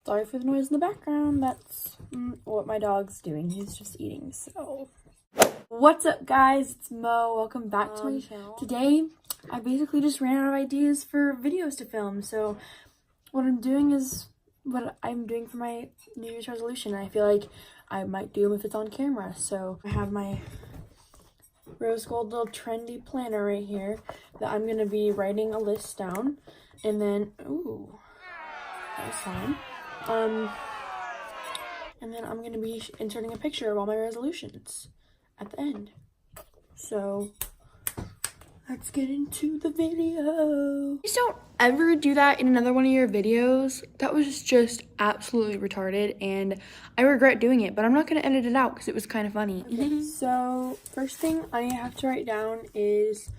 Sorry for the noise in the background. That's what my dog's doing. He's just eating. So, what's up, guys? It's Mo. Welcome back to my channel. Today, I basically just ran out of ideas for videos to film. So, what I'm doing is what I'm doing for my New Year's resolution. I feel like I might do them if it's on camera. So, I have my rose gold little trendy planner right here that I'm gonna be writing a list down, and then that was fun. And then I'm going to be inserting a picture of all my resolutions at the end. So, let's get into the video. Please don't ever do that in another one of your videos. That was just absolutely retarded, and I regret doing it, but I'm not going to edit it out because it was kind of funny. Okay, so, first thing I have to write down is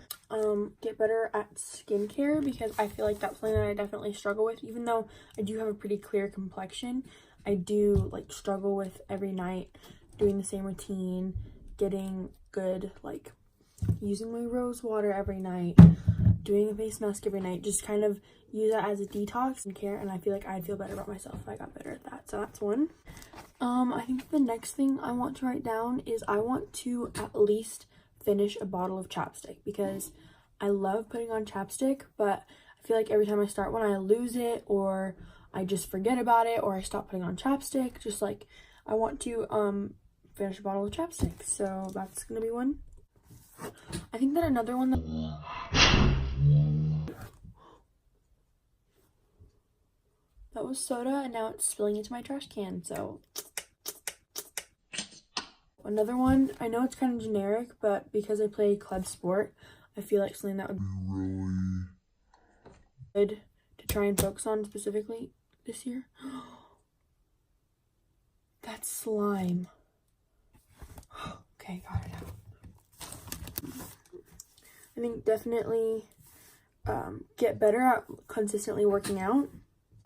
get better at skincare, because I feel like that's something that I definitely struggle with. Even though I do have a pretty clear complexion, I do like struggle with every night doing the same routine, getting good, like using my rose water every night, doing a face mask every night, just kind of use that as a detox and care. And I feel like I'd feel better about myself if I got better at that. So that's one. I think the next thing I want to write down is I want to at least finish a bottle of chapstick, because I love putting on chapstick, but I feel like every time I start one, I lose it, or I just forget about it, or I stop putting on chapstick. Just like, I want to finish a bottle of chapstick. So that's gonna be one. I think that another one that was soda, and now it's spilling into my trash can. So another one, I know it's kind of generic, but because I play club sport, I feel like something that would be really good to try and focus on specifically this year. That's slime. Okay, got it out. I think definitely get better at consistently working out.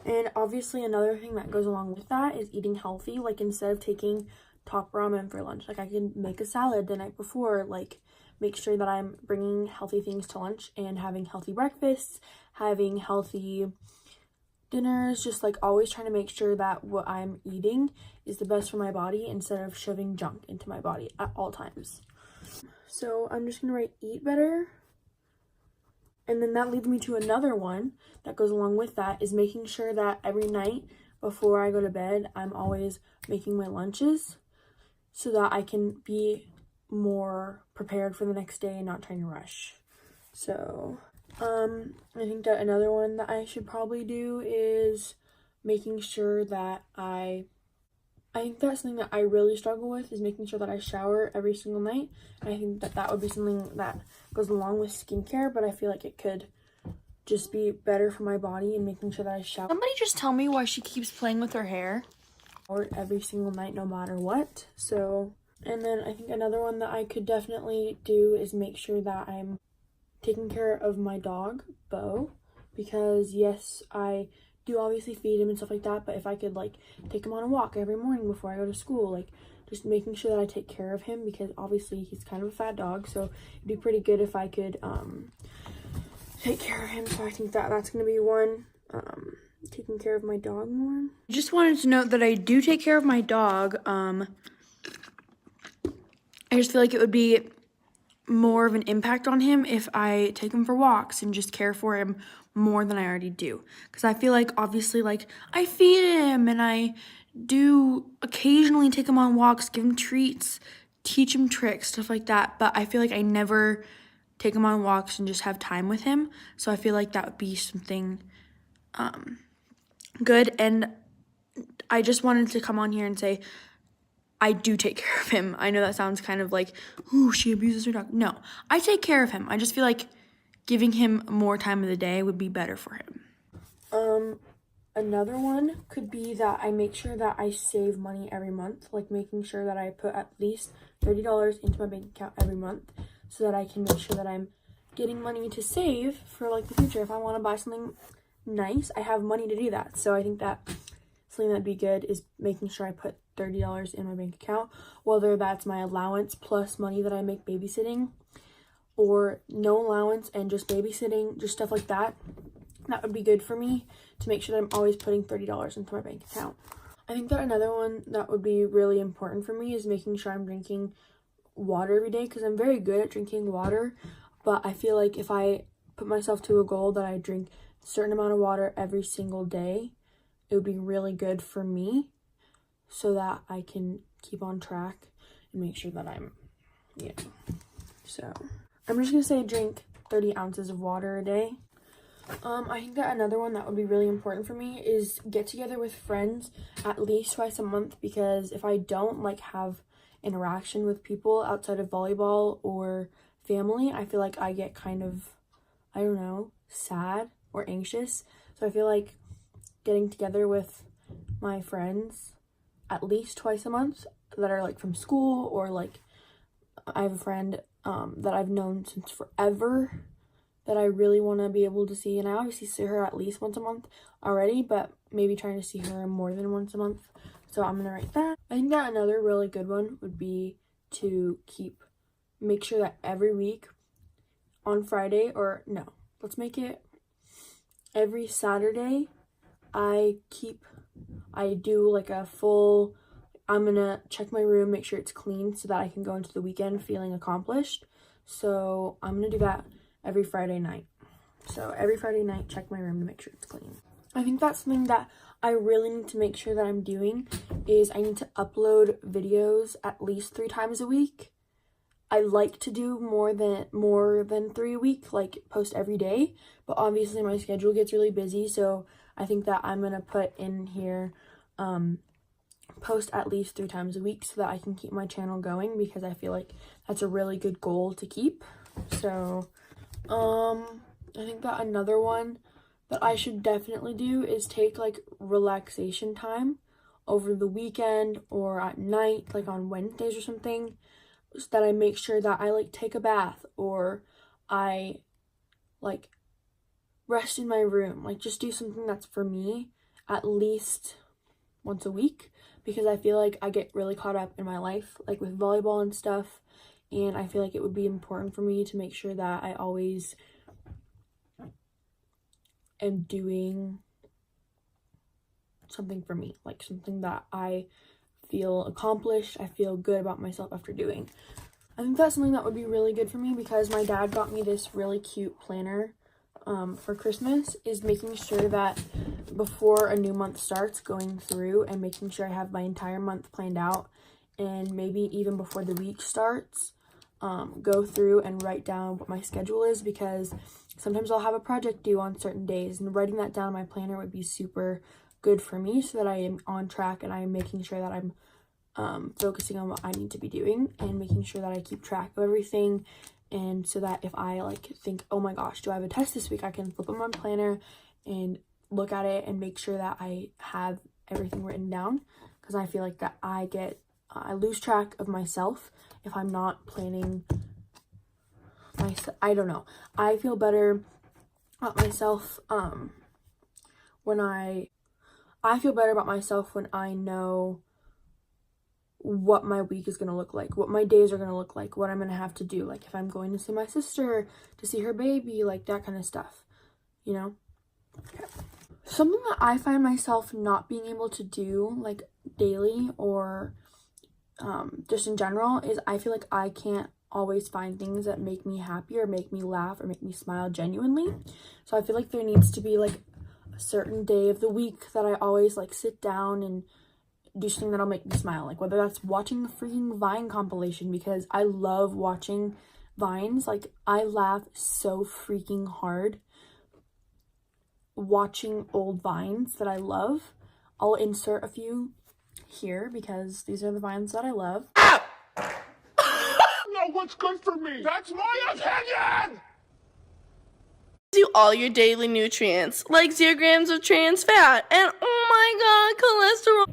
And obviously another thing that goes along with that is eating healthy. Like, instead of taking top ramen for lunch, like I can make a salad the night before, like make sure that I'm bringing healthy things to lunch and having healthy breakfasts, having healthy dinners, just like always trying to make sure that what I'm eating is the best for my body instead of shoving junk into my body at all times. So I'm just gonna write eat better. And then that leads me to another one that goes along with that, is making sure that every night before I go to bed, I'm always making my lunches so that I can be more prepared for the next day and not trying to rush. So, I think that another one that I should probably do is making sure that I think that's something that I really struggle with, is making sure that I shower every single night. And I think that that would be something that goes along with skincare, but I feel like it could just be better for my body, and making sure that I shower. Somebody just tell me why she keeps playing with her hair. Or every single night, no matter what. So, and then I think another one that I could definitely do is make sure that I'm taking care of my dog, Bo, because yes, I do obviously feed him and stuff like that, but if I could like take him on a walk every morning before I go to school, like just making sure that I take care of him, because obviously he's kind of a fat dog, so it'd be pretty good if I could take care of him. So I think that that's gonna be one. Taking care of my dog more. I just wanted to note that I do take care of my dog. I just feel like it would be more of an impact on him if I take him for walks and just care for him more than I already do. Because I feel like, obviously, like, I feed him and I do occasionally take him on walks, give him treats, teach him tricks, stuff like that. But I feel like I never take him on walks and just have time with him. So I feel like that would be something good. And I just wanted to come on here and say, I do take care of him. I know that sounds kind of like, ooh, she abuses her dog. No, I take care of him. I just feel like giving him more time of the day would be better for him. Another one could be that I make sure that I save money every month, like making sure that I put at least $30 into my bank account every month, so that I can make sure that I'm getting money to save for like the future. If I want to buy something nice, I have money to do that. So I think that something that'd be good is making sure I put $30 in my bank account, whether that's my allowance plus money that I make babysitting, or no allowance and just babysitting, just stuff like that. that would be good for me to make sure that I'm always putting $30 into my bank account. I think that another one that would be really important for me is making sure I'm drinking water every day, because I'm very good at drinking water, but I feel like if I put myself to a goal that I drink a certain amount of water every single day, it would be really good for me so that I can keep on track and make sure that I'm, so I'm just gonna say drink 30 ounces of water a day. I think that another one that would be really important for me is get together with friends at least twice a month, because if I don't like have interaction with people outside of volleyball or family, I feel like I get kind of, I don't know, sad or anxious. So I feel like getting together with my friends at least twice a month that are like from school, or like I have a friend that I've known since forever that I really want to be able to see, and I obviously see her at least once a month already, but maybe trying to see her more than once a month. So I'm gonna write that. I think that another really good one would be to make sure that every week on Friday, or no, let's make it every Saturday, I do like a full, I'm gonna check my room, make sure it's clean so that I can go into the weekend feeling accomplished. So I'm gonna do that every Friday night. So every Friday night, check my room to make sure it's clean. I think that's something that I really need to make sure that I'm doing, is I need to upload videos at least 3 times a week. I like to do more than 3 a week, like post every day, but obviously my schedule gets really busy, so I think that I'm gonna put in here post at least 3 times a week so that I can keep my channel going, because I feel like that's a really good goal to keep. So I think that another one that I should definitely do is take like relaxation time over the weekend or at night, like on Wednesdays or something, so that I make sure that I like take a bath, or I like rest in my room, like just do something that's for me at least once a week, because I feel like I get really caught up in my life, like with volleyball and stuff, and I feel like it would be important for me to make sure that I always am doing something for me, like something that I feel accomplished, I feel good about myself after doing. I think that's something that would be really good for me, because my dad got me this really cute planner for Christmas, is making sure that before a new month starts, going through and making sure I have my entire month planned out, and maybe even before the week starts, go through and write down what my schedule is, because sometimes I'll have a project due on certain days, and writing that down in my planner would be super good for me so that I am on track and I am making sure that I'm focusing on what I need to be doing and making sure that I keep track of everything. And so that if I like think, oh my gosh, do I have a test this week, I can flip on my planner and look at it and make sure that I have everything written down, because I feel like that I lose track of myself if I'm not planning I don't know. I feel better about myself when I feel better about myself when I know what my week is going to look like, what my days are going to look like, what I'm going to have to do, like if I'm going to see my sister, to see her baby, like that kind of stuff, you know? Okay. Something that I find myself not being able to do like daily or just in general is I feel like I can't always find things that make me happy or make me laugh or make me smile genuinely. So I feel like there needs to be like a certain day of the week that I always like sit down and do something that'll make me smile, like whether that's watching a freaking Vine compilation, because I love watching Vines. Like I laugh so freaking hard watching old Vines that I love. I'll insert a few here because these are the Vines that I love. Know what's good for me. That's my opinion! Do all your daily nutrients, like 0 grams of trans fat, and oh my god, cholesterol.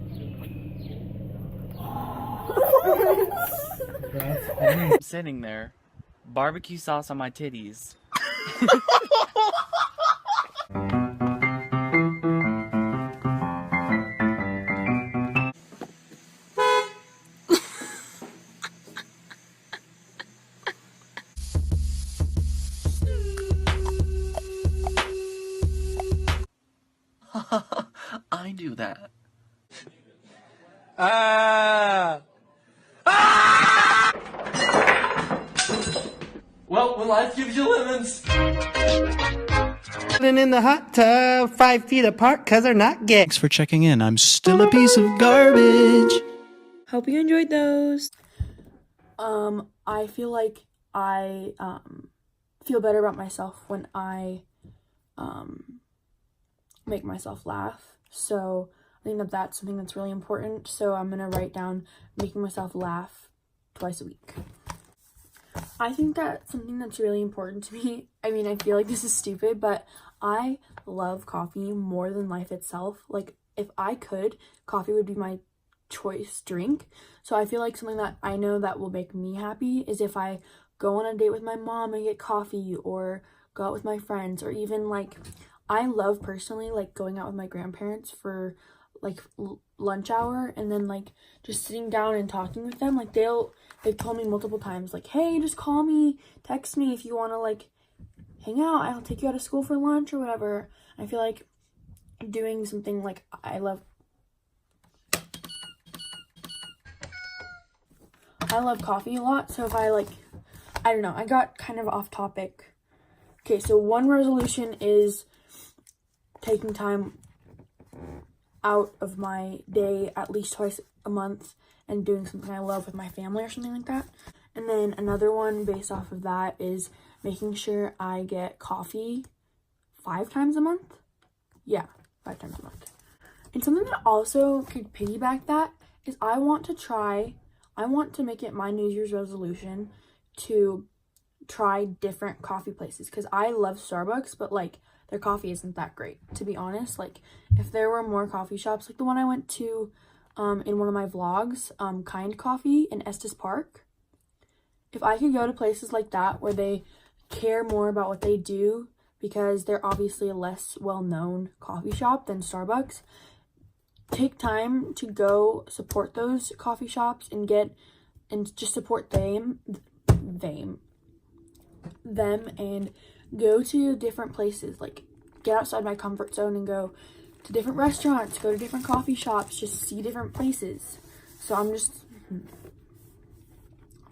That's funny. I'm sitting there, barbecue sauce on my titties. do that. Well, when life gives you lemons. In the hot tub, 5 feet apart, cause they're not gay. Thanks for checking in. I'm still a piece of garbage. Hope you enjoyed those. I feel like I feel better about myself when I make myself laugh. So I think that that's something that's really important. So I'm gonna write down making myself laugh twice a week. I think that's something that's really important to me. I mean, I feel like this is stupid, but I love coffee more than life itself. Like, if I could, coffee would be my choice drink. So I feel like something that I know that will make me happy is if I go on a date with my mom and get coffee, or go out with my friends, or even like, I love personally like going out with my grandparents for like lunch hour, and then like just sitting down and talking with them. Like they've told me multiple times like, hey, just call me, text me if you want to like hang out, I'll take you out of school for lunch or whatever. I feel like doing something like I love coffee a lot. So if I don't know, I got kind of off topic. Okay, so one resolution is taking time out of my day at least twice a month and doing something I love with my family or something like that. And then another one based off of that is making sure I get coffee 5 times a month. Yeah, 5 times a month. And something that also could piggyback that is I want to make it my New Year's resolution to try different coffee places, because I love Starbucks, but like their coffee isn't that great, to be honest. Like, if there were more coffee shops like the one I went to in one of my vlogs, Kind Coffee in Estes Park, if I could go to places like that where they care more about what they do, because they're obviously a less well-known coffee shop than Starbucks, take time to go support those coffee shops and just support them and go to different places. Like, get outside my comfort zone and go to different restaurants, go to different coffee shops, just see different places. So I'm just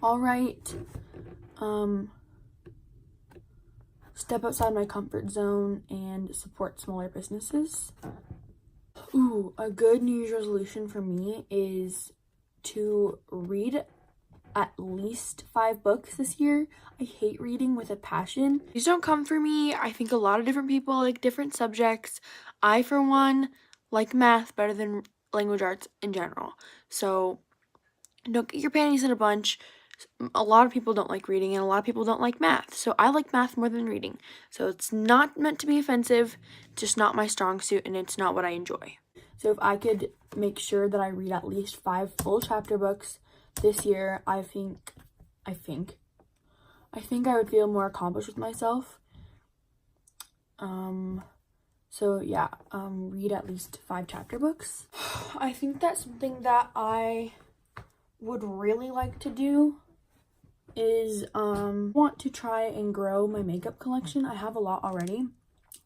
all right, step outside my comfort zone and support smaller businesses. Ooh, a good New Year's resolution for me is to read at least 5 books this year. I hate reading with a passion. These don't come for me. I think a lot of different people like different subjects. I, for one, like math better than language arts in general. So don't get your panties in a bunch. A lot of people don't like reading, and a lot of people don't like math. So I like math more than reading. So it's not meant to be offensive, just not my strong suit, and it's not what I enjoy. So if I could make sure that I read at least 5 full chapter books this year, I think I would feel more accomplished with myself. So yeah, read at least 5 chapter books. I think that's something that I would really like to do is want to try and grow my makeup collection. I have a lot already,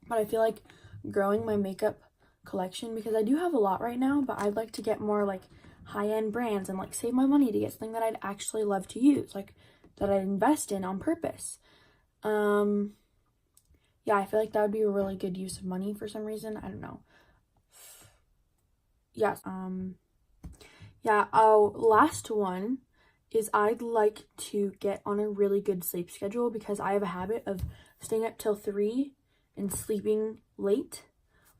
but I feel like growing my makeup collection, because I do have a lot right now, but I'd like to get more like high-end brands and like save my money to get something that I'd actually love to use, like that I'd invest in on purpose. Yeah, I feel like that would be a really good use of money for some reason. I don't know. Yes. Last one is I'd like to get on a really good sleep schedule, because I have a habit of staying up till 3 and sleeping late.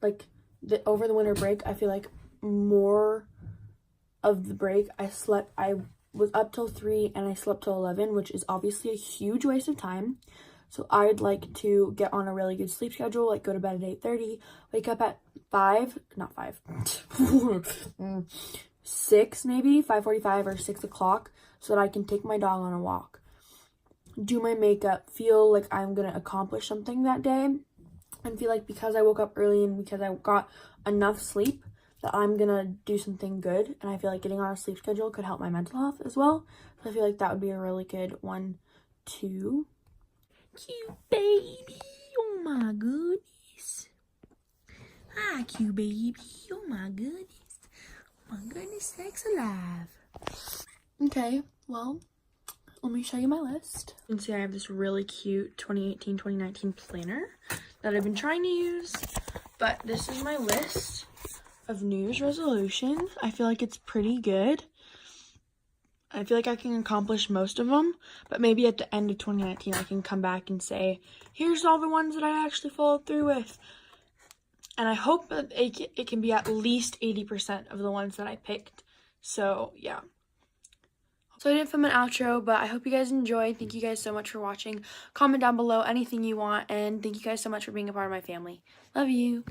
Like over the winter break, I feel like more of the break I was up till 3 and I slept till 11, which is obviously a huge waste of time. So I'd like to get on a really good sleep schedule, like go to bed at 8:30, wake up at 6 maybe, 5:45 or 6 o'clock, so that I can take my dog on a walk, do my makeup, feel like I'm gonna accomplish something that day, and feel like because I woke up early and because I got enough sleep that I'm gonna do something good. And I feel like getting on a sleep schedule could help my mental health as well. So I feel like that would be a really good one too. Cute baby, oh my goodness. Thank you, baby. Oh my goodness. Oh my goodness, sakes alive. Okay, well, let me show you my list. You can see I have this really cute 2018-2019 planner that I've been trying to use. But this is my list of New Year's resolutions. I feel like it's pretty good. I feel like I can accomplish most of them, but maybe at the end of 2019 I can come back and say, here's all the ones that I actually followed through with. And I hope that it can be at least 80% of the ones that I picked. So, yeah. So I didn't film an outro, but I hope you guys enjoyed. Thank you guys so much for watching. Comment down below anything you want, and thank you guys so much for being a part of my family. Love you.